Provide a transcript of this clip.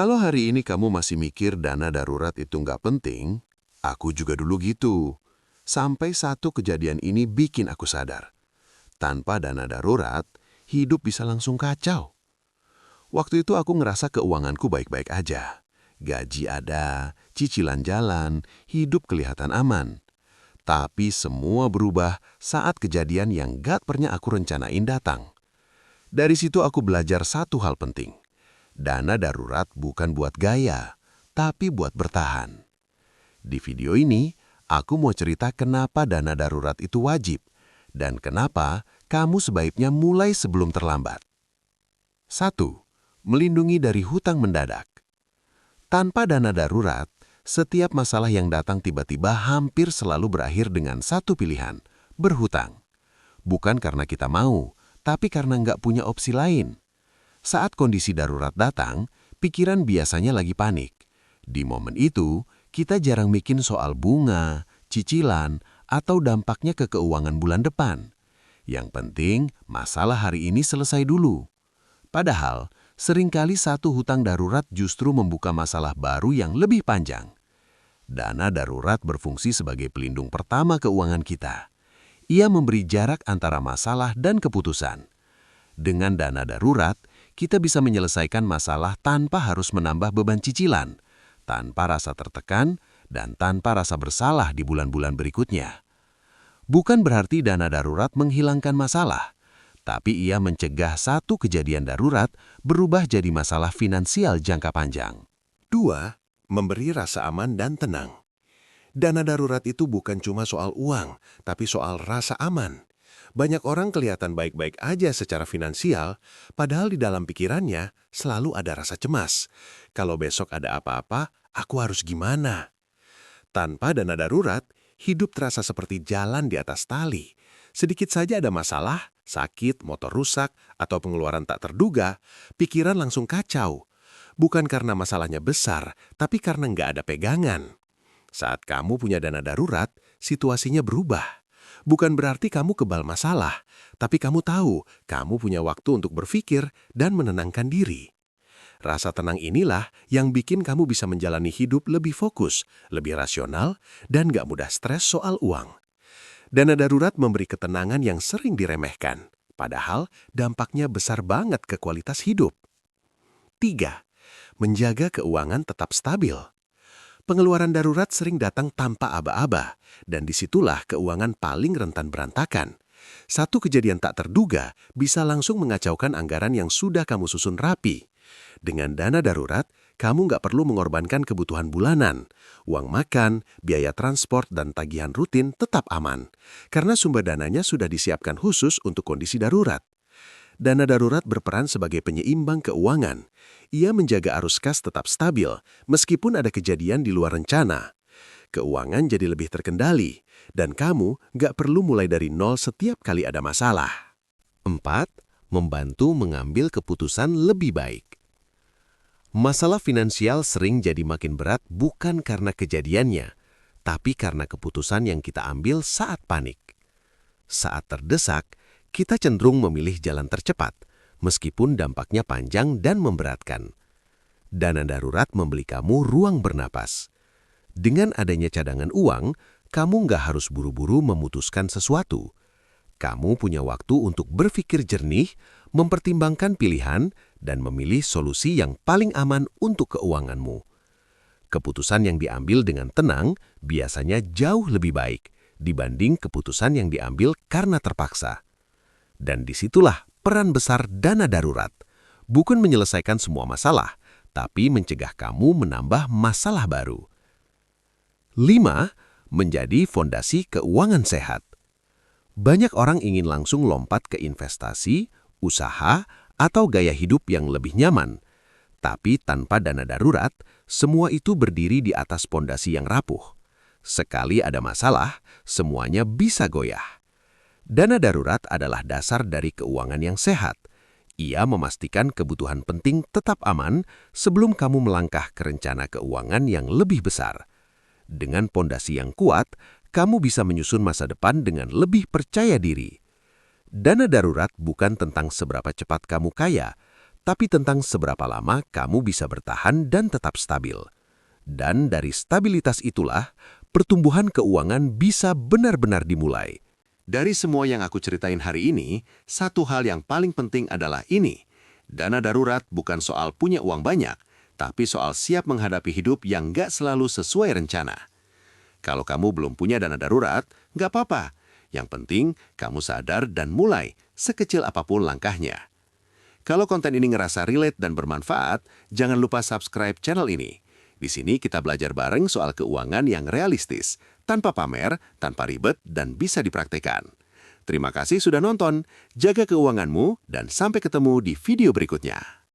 Kalau hari ini kamu masih mikir dana darurat itu nggak penting, aku juga dulu gitu. Sampai satu kejadian ini bikin aku sadar. Tanpa dana darurat, hidup bisa langsung kacau. Waktu itu aku ngerasa keuanganku baik-baik aja. Gaji ada, cicilan jalan, hidup kelihatan aman. Tapi semua berubah saat kejadian yang gak pernah aku rencanain datang. Dari situ aku belajar satu hal penting. Dana darurat bukan buat gaya, tapi buat bertahan. Di video ini, aku mau cerita kenapa dana darurat itu wajib dan kenapa kamu sebaiknya mulai sebelum terlambat. 1. Melindungi dari hutang mendadak. Tanpa dana darurat, setiap masalah yang datang tiba-tiba hampir selalu berakhir dengan satu pilihan, berhutang. Bukan karena kita mau, tapi karena nggak punya opsi lain. Saat kondisi darurat datang, pikiran biasanya lagi panik. Di momen itu, kita jarang mikir soal bunga, cicilan, atau dampaknya ke keuangan bulan depan. Yang penting, masalah hari ini selesai dulu. Padahal, seringkali satu hutang darurat justru membuka masalah baru yang lebih panjang. Dana darurat berfungsi sebagai pelindung pertama keuangan kita. Ia memberi jarak antara masalah dan keputusan. Dengan dana darurat, kita bisa menyelesaikan masalah tanpa harus menambah beban cicilan, tanpa rasa tertekan, dan tanpa rasa bersalah di bulan-bulan berikutnya. Bukan berarti dana darurat menghilangkan masalah, tapi ia mencegah satu kejadian darurat berubah jadi masalah finansial jangka panjang. 2. Memberi rasa aman dan tenang. Dana darurat itu bukan cuma soal uang, tapi soal rasa aman. Banyak orang kelihatan baik-baik aja secara finansial, padahal di dalam pikirannya selalu ada rasa cemas. Kalau besok ada apa-apa, aku harus gimana? Tanpa dana darurat, hidup terasa seperti jalan di atas tali. Sedikit saja ada masalah, sakit, motor rusak, atau pengeluaran tak terduga, pikiran langsung kacau. Bukan karena masalahnya besar, tapi karena nggak ada pegangan. Saat kamu punya dana darurat, situasinya berubah. Bukan berarti kamu kebal masalah, tapi kamu tahu kamu punya waktu untuk berpikir dan menenangkan diri. Rasa tenang inilah yang bikin kamu bisa menjalani hidup lebih fokus, lebih rasional, dan nggak mudah stres soal uang. Dana darurat memberi ketenangan yang sering diremehkan, padahal dampaknya besar banget ke kualitas hidup. 3. Menjaga keuangan tetap stabil. Pengeluaran darurat sering datang tanpa aba-aba, dan disitulah keuangan paling rentan berantakan. Satu kejadian tak terduga bisa langsung mengacaukan anggaran yang sudah kamu susun rapi. Dengan dana darurat, kamu nggak perlu mengorbankan kebutuhan bulanan. Uang makan, biaya transport, dan tagihan rutin tetap aman, karena sumber dananya sudah disiapkan khusus untuk kondisi darurat. Dana darurat berperan sebagai penyeimbang keuangan. Ia menjaga arus kas tetap stabil, meskipun ada kejadian di luar rencana. Keuangan jadi lebih terkendali, dan kamu nggak perlu mulai dari nol setiap kali ada masalah. 4. Membantu mengambil keputusan lebih baik. Masalah finansial sering jadi makin berat bukan karena kejadiannya, tapi karena keputusan yang kita ambil saat panik. Saat terdesak, kita cenderung memilih jalan tercepat, meskipun dampaknya panjang dan memberatkan. Dana darurat memberi kamu ruang bernapas. Dengan adanya cadangan uang, kamu nggak harus buru-buru memutuskan sesuatu. Kamu punya waktu untuk berpikir jernih, mempertimbangkan pilihan, dan memilih solusi yang paling aman untuk keuanganmu. Keputusan yang diambil dengan tenang biasanya jauh lebih baik dibanding keputusan yang diambil karena terpaksa. Dan disitulah peran besar dana darurat. Bukan menyelesaikan semua masalah, tapi mencegah kamu menambah masalah baru. 5. Menjadi fondasi keuangan sehat. Banyak orang ingin langsung lompat ke investasi, usaha, atau gaya hidup yang lebih nyaman. Tapi tanpa dana darurat, semua itu berdiri di atas fondasi yang rapuh. Sekali ada masalah, semuanya bisa goyah. Dana darurat adalah dasar dari keuangan yang sehat. Ia memastikan kebutuhan penting tetap aman sebelum kamu melangkah ke rencana keuangan yang lebih besar. Dengan fondasi yang kuat, kamu bisa menyusun masa depan dengan lebih percaya diri. Dana darurat bukan tentang seberapa cepat kamu kaya, tapi tentang seberapa lama kamu bisa bertahan dan tetap stabil. Dan dari stabilitas itulah, pertumbuhan keuangan bisa benar-benar dimulai. Dari semua yang aku ceritain hari ini, satu hal yang paling penting adalah ini. Dana darurat bukan soal punya uang banyak, tapi soal siap menghadapi hidup yang nggak selalu sesuai rencana. Kalau kamu belum punya dana darurat, nggak apa-apa. Yang penting, kamu sadar dan mulai, sekecil apapun langkahnya. Kalau konten ini ngerasa relate dan bermanfaat, jangan lupa subscribe channel ini. Di sini kita belajar bareng soal keuangan yang realistis, tanpa pamer, tanpa ribet, dan bisa dipraktekkan. Terima kasih sudah nonton, jaga keuanganmu, dan sampai ketemu di video berikutnya.